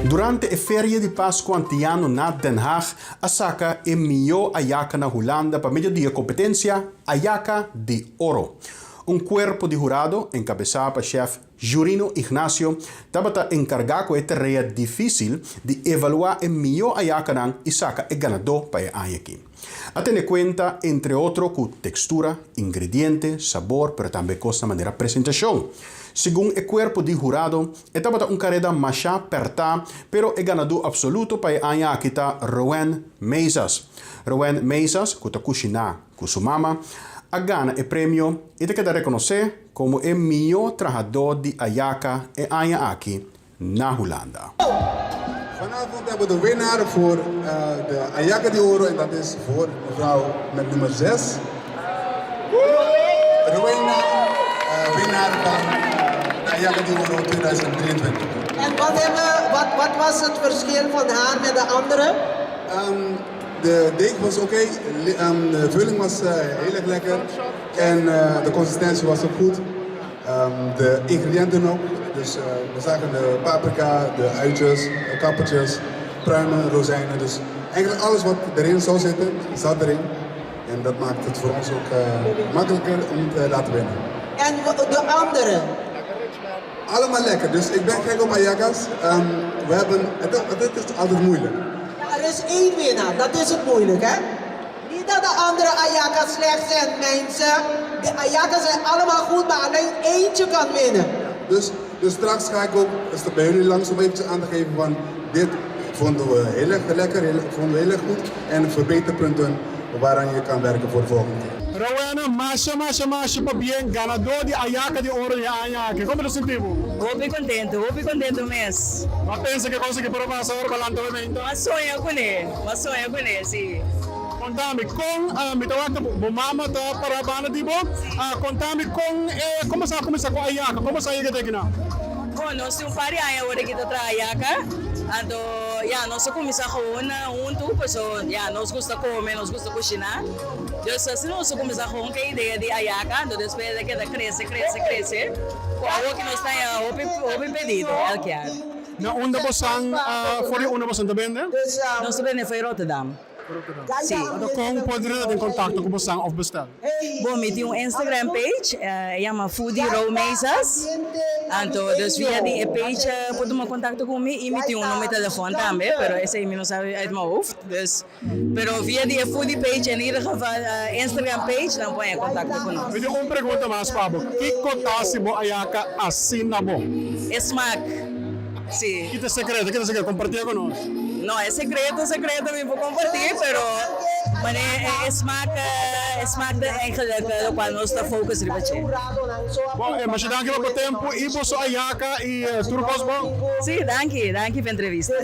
Durante a feria de Páscoa antiano na Den Haag, Asaka envió Ayaka na Holanda para medio de competencia Ayaka de Oro. Un cuerpo de jurado encabezado por chef Jurino Ignacio estaba encargado de tarea difícil de evaluar el mejor Ayaka nan y saca el ganador para el año aquí. A tener cuenta, entre otros, con textura, ingredientes, sabor, pero también cosa manera presentación. Según el cuerpo de jurado, estaba un carrera más aperta, pero el ganador absoluto para el año aquí está Rowan Meisas. Rowan Meisas, que está cocinando con su mamá, ha ganado el premio y te queda reconocer como el mejor trabajador de Ayaka en año aquí, na Holanda. Vanavond hebben we de winnaar voor de Ayaka de Oro en dat is voor mevrouw met nummer 6. Rowena, winnaar van de Ayaka de Oro 2023. En wat was het verschil van haar met de andere? De deeg was oké, de vulling was heel erg lekker en de consistentie was ook goed. De ingrediënten ook, dus we zagen de paprika, de uitjes, de kappertjes, pruimen, rozijnen. Dus eigenlijk alles wat erin zou zitten, zat erin. En dat maakt het voor ons ook makkelijker om te laten winnen. En de andere? Allemaal lekker, dus ik ben gek op Ayakas. Het is altijd moeilijk. Er is één winnaar, dat is het moeilijk, hè? Niet dat de andere Ayakas slecht zijn, mensen. De Ayakas zijn allemaal goed, maar alleen eentje kan winnen. Dus straks ga ik ook bij jullie langs om eventjes aan te geven van dit vonden we heel erg lekker, vonden we heel erg goed. En verbeterpunten waaraan je kan werken voor de volgende keer. Rowena, masha pa bien, ganador de Ayaka de Oro de Ayaka. ¿Cómo lo sentimos? Hopi contento mesmo. ¿No piensa que conseguir probar sabor balante momento? Mas sonha com ele, sim. Contame com, me tawag mo mama ta para bana di bo. Contame com, como sa começar com Ayaka? Como sa iga tegina? Bom, nós temos várias áreas agora que está Ayaka. Então, nós começamos junto, nós gostamos de comer, nós gostamos de cozinhar. Então, se nós começamos com a ideia de Ayaka, então depois de que cresce, com algo que nós temos pedido, é o que é. Na onda bosang, for yung una bosang tabende? Nós vende foi Rotterdam. Sim. Então, como pode ir em contato com o bosang of bestel? Bom, me tem Instagram page, chama Foodie Row Mesas. Então, via de page, pode me contato comigo e me tem número de telefone também, pero esse aí não sabe uit mijn hoofd. Pero via de Foodie page, in ieder geval Instagram page, dan pode contato conosco. Me tem uma pergunta mais, Pablo. Que contasse mo Ayaka assim na bo? Smaak. Sim. Que segredo? Compartilha conosco. Não, é secreto, me vou compartilhar, pero smaak eigenlijk quando nós está focus ribache. Bom, mas danke pelo tempo e boa Ayaka e tudo bom? Sim, danke pela entrevista.